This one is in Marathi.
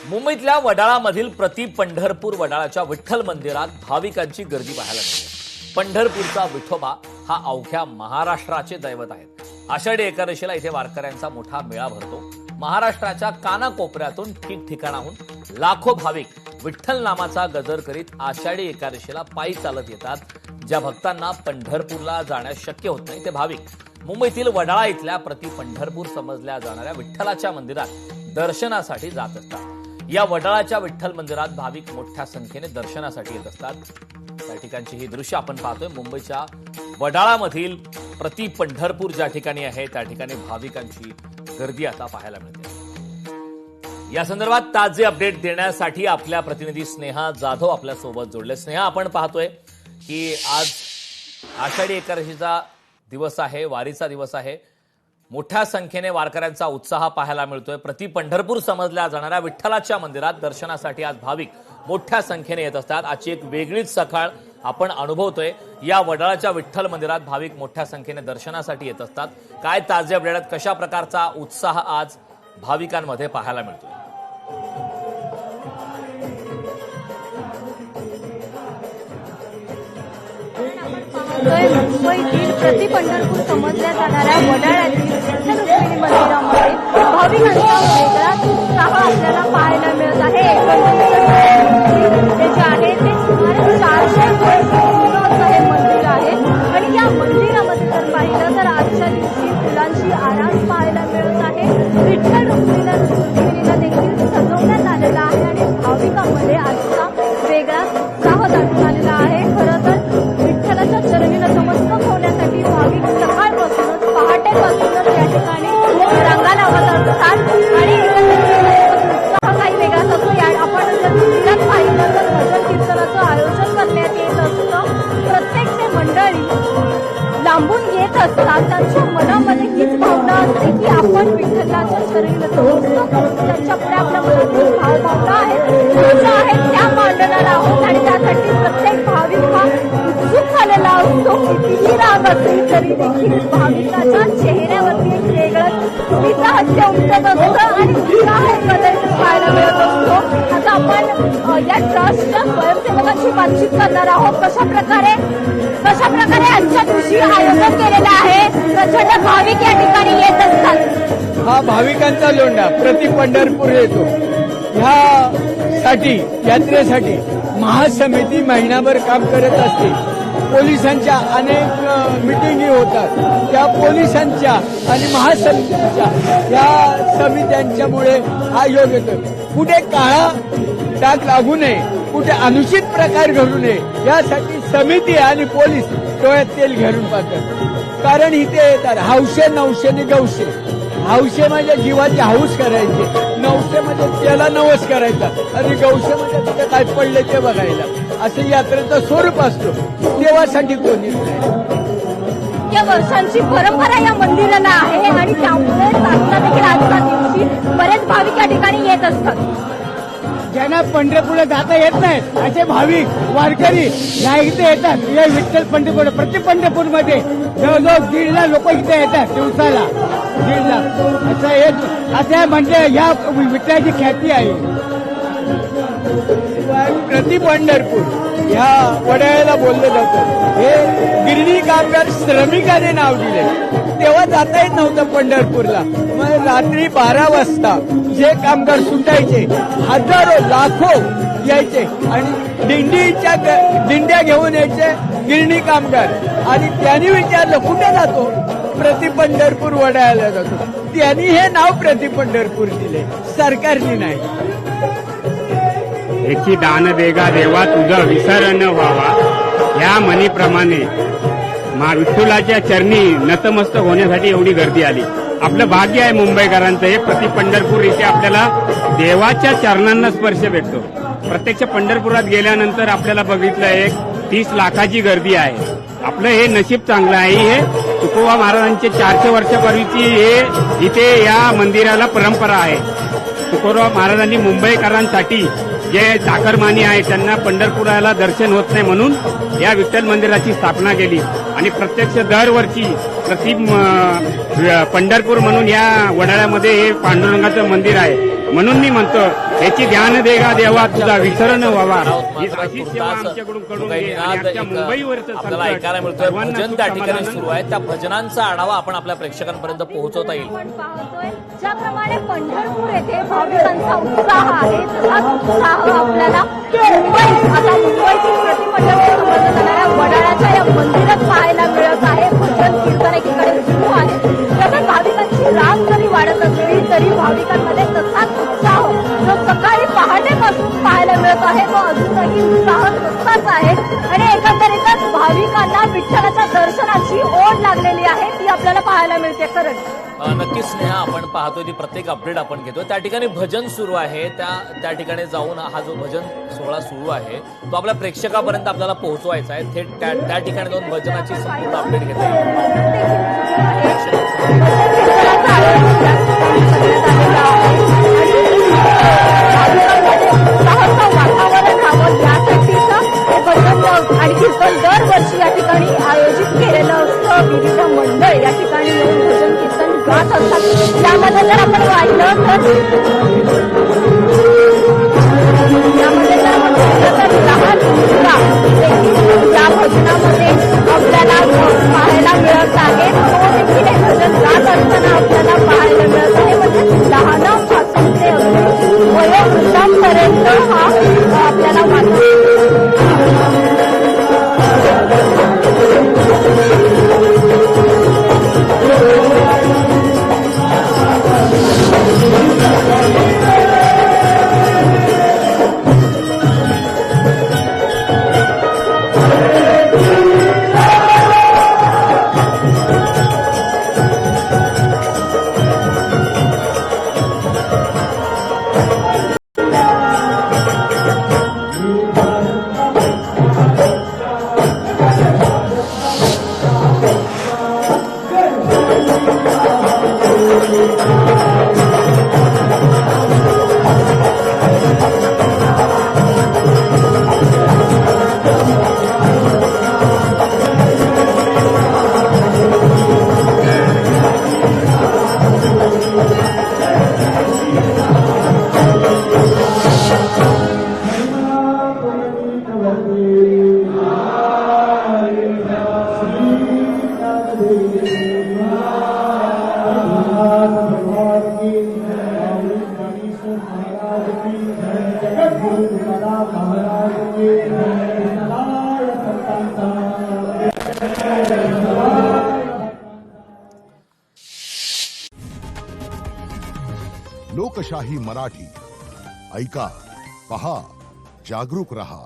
मुंबईतल्या वडाळामधील प्रति पंढरपूर वडाळाच्या विठ्ठल मंदिरात भाविकांची गर्दी पाहायला मिळते। पंढरपूरचा विठोबा हा अवघ्या महाराष्ट्राचे दैवत आहे। आषाढी एकादशीला इथे वारकऱ्यांचा मोठा मेळा भरतो। महाराष्ट्राच्या कानाकोपऱ्यातून ठिकठिकाणाहून लाखो भाविक विठ्ठल नामाचा गजर करीत आषाढी एकादशीला पायी चालत येतात। ज्या भक्तांना पंढरपूरला जाण्यास शक्य होत नाही ते भाविक मुंबईतील वडाळा इथल्या प्रति पंढरपूर समजल्या जाणाऱ्या विठ्ठलाच्या मंदिरात दर्शनासाठी जात असतात। या वडाळाच्या विठ्ठल मंदिरात भाविक मोठ्या संख्येने दर्शनासाठी येत असतात। त्या ठिकाणची ही दृश्य आपण पाहतोय। मुंबईच्या वडाळामधील प्रति पंढरपूर ज्या ठिकाणी आहे त्या ठिकाणी भाविकांची गर्दी आता पाहायला मिळते। या संदर्भात ताजे अपडेट देण्यासाठी आपल्या प्रतिनिधी स्नेहा जाधव आपल्या सोबत जोडले। स्नेहा, आपण पाहतोय की आज आषाढी एकादशीचा दिवस आहे, वारीचा दिवस आहे। मोठ्या संख्येने वारकऱ्यांचा उत्साह पाहायला मिळतोय। प्रति पंढरपूर समजल्या जाणाऱ्या विठ्ठलाच्या मंदिरात दर्शनासाठी आज भाविक मोठ्या संख्येने येत असतात। आजची एक वेगळीच सकाळ आपण अनुभवतोय। या वडाळाच्या विठ्ठल मंदिरात भाविक मोठ्या संख्येने दर्शनासाठी येत असतात। काय ताजे अपडेट, कशा प्रकारचा उत्साह आज भाविकांमध्ये पाहायला मिळतोय? मुंबईतील प्रति पंढरपूर समजल्या जाणाऱ्या वडाळ्यातील विठ्ठल रुक्मिणी मंदिरामध्ये भाविकांचा वेगळाच उत्साह आपल्याला पाहायला मिळत आहे। जे आहे ते सुमारे 400 वर्ष जुनं हे मंदिर आहे आणि या मंदिरामध्ये जर पाहिलं तर आजच्या दिवशी फुलांची आरास पाहायला मिळत आहे। विठ्ठल रुक्मिणीला देखील सजवण्यात आलेला आहे आणि भाविकांमध्ये आजचा वेगळाच उत्साह दाखवून आलेला आहे। खरं तर विठ्ठलाच्या चरणी नतमस्तक होण्यासाठी भाविक सकाळपासूनच पहाटेपासूनच या ठिकाणी रांगा लावत असतात आणि उत्साह काही वेगळाच असतो। आपण जर मंदिरात पाहिलं तर भजन कीर्तनाचं आयोजन करण्यात येत असतं। प्रत्येक ते मंडळी लांबून येत असतात। त्यांच्या मनामध्ये हीच भावना असते की आपण विठ्ठलाच्या चरणी नतमस्तक होऊन त्यांच्या पुढे आपल्या मनातील भावना आहे त्या मांडणार आहोत आणि त्यासाठी प्रत्येक भाविक हा उत्सुक झालेला असतो। कितीही राग असेल तरी देखील भाविकाच्या चेहऱ्यावरती एक वेगळंच उत्साह उमटत असतं आणि उत्साह कदाचित पाहायला मिळत असतो। आता आपण या ट्रस्टच्या स्वयंसेवकांशी बातचीत करणार आहोत। कशा प्रकारे आजच्या दिवशी आयोजन केलेलं आहे? प्रचंड भाविक या ठिकाणी येत असतात। हा भाविकांचा लोंढा प्रति पंढरपूर येतो। ह्यासाठी यात्रेसाठी महासमिती महिनाभर काम करत असते। पोलिसांच्या अनेक मिटिंगी होतात। त्या पोलिसांच्या आणि महासमितीच्या या समित्यांच्यामुळे हा योग येतो। कुठे काळा डाग लागू नये, कुठे अनुचित प्रकार घडू नये यासाठी समिती आणि पोलीस डोळ्यात तेल घालून पाहतात। कारण इथे येतात हौशे नवशे गौशे। हौशे म्हणजे जीवाची हौस करायची, नवशे म्हणजे त्याला नवस करायचा आणि गौशे म्हणजे तिथे काय पडले ते बघायला। असं यात्रेचं स्वरूप असतो। देवासाठी कोणी या वर्षांची परंपरा या मंदिराला आहे आणि त्यामुळे आता देखील आजच्या दिवशी बरेच भाविक या ठिकाणी येत असतात। ज्यांना पंढरपूरला जाता येत नाही असे भाविक वारकरी या इथे येतात। या विठ्ठल पंढरपूर प्रति पंढरपूरमध्ये जवळजवळ 1.5 लाख लोक इथे येतात दिवसाला। 1.5 लाख असं म्हणजे या विठ्ठलाची ख्याती आहे। प्रति पंढरपूर ह्या वडाळ्याला बोललं जातं। हे गिरणी कामगार श्रमिकाने नाव दिले। तेव्हा जाता येत नव्हतं पंढरपूरला। मग रात्री 12 वाजता जे कामगार सुटायचे हजारो लाखो यायचे आणि दिंड्या घेऊन यायचे गिरणी कामगार आणि त्यांनी विचारलं कुठे जातो? प्रति पंढरपूर वडाळ्याला जातो। त्यांनी हे नाव प्रति पंढरपूर दिले, सरकारने नाही। एकी दान देगा देवा तुझा विसर न व्हावा या म्हणीप्रमाणे विठ्ठलाच्या चरणी नतमस्तक होण्यासाठी एवढी गर्दी आली। आपलं भाग्य आहे मुंबईकरांचं हे प्रति पंढरपूर इथे आपल्याला देवाच्या चरणांना स्पर्श भेटतो। प्रत्यक्ष पंढरपुरात गेल्यानंतर आपल्याला बघितलं एक 30 लाखाची गर्दी आहे। आपलं हे नशीब चांगलं आहे। हे तुकोबा महाराजांचे 400 वर्षापूर्वीची हे इथे या मंदिराला परंपरा आहे। तुकोबा महाराजांनी मुंबईकरांसाठी जे चाकरमानी आहे त्यांना पंढरपुराला दर्शन होत नाही म्हणून या विठ्ठल मंदिराची स्थापना केली आणि प्रत्यक्ष दरवर्षी प्रति पंढरपूर म्हणून या वडाळ्यामध्ये हे पांडुरंगाचं मंदिर आहे। म्हणून मी म्हणतो याची ध्यान देगा देवा तुझा विसर न व्हावा ही मात्र अशी सेवा तुर्तास आमच्याकडून करून काही घे आणि निनाद आमच्या एक मुंबईवरचं आपल्याला संकट ऐकायला मिळतोय. सर्वांना भजन त्या सुख ठिकाणी समाधान सुरू आहे. त्या भजनांचा आढावा आपण आपल्या प्रेक्षकांपर्यंत पोहोचवता येईल. आपण पाहतोय ज्याप्रमाणे पंढरपूर येथे भाविकांचा उत्साह आहे तसाच उत्साह आपल्याला मुंबईतील प्रतिपंढरपूर समजल्या जाणाऱ्या वडाळ्याच्या या मंदिरात पाहायला मिळत आहे. भजन कीर्तन एकीकडे सुरू आहे. तसंच भाविकांची रांग जरी वाढत असली तरी भाविकांमध्ये तसाच उत्साह जो सकाळी पहाटेपासून पाहायला मिळत आहे तो अजूनही उत्साह तसाच आहे आणि एकंदरीतच भाविकांना विठ्ठलाच्या दर्शनाची ओढ लागलेली आहे ती आपल्याला पाहायला मिळते. करण नक्कीच स्नेहा, आपण पाहतोय ती प्रत्येक अपडेट आपण घेतोय. त्या ठिकाणी भजन सुरू आहे. त्या ठिकाणी जाऊन हा जो भजन सोहळा सुरू आहे तो आपल्या प्रेक्षकापर्यंत आपल्याला पोहोचवायचा आहे. थेट त्या ठिकाणी जाऊन भजनाची संपूर्ण अपडेट घेता येईल. वातावरण राहावं यासाठीचं हे भजन आणि कीर्तन दरवर्षी या ठिकाणी आयोजित केलेलं असतं. विविध मंडळ या ठिकाणी येऊन भजन कीर्तन गात असतात. यामध्ये जर आपण पाहिलं तर लहान मुलगा देखील या भजनामध्ये आपल्याला पाहायला मिळत आहे. तो देखील हे भजन गात असताना आपल्याला पाहायला मिळत आहे. म्हणजे लहानापासून ते अगदी वयोवृद्धांपर्यंत हा आपल्याला लोकशाही मराठी ऐका, पहा, जागरूक रहा.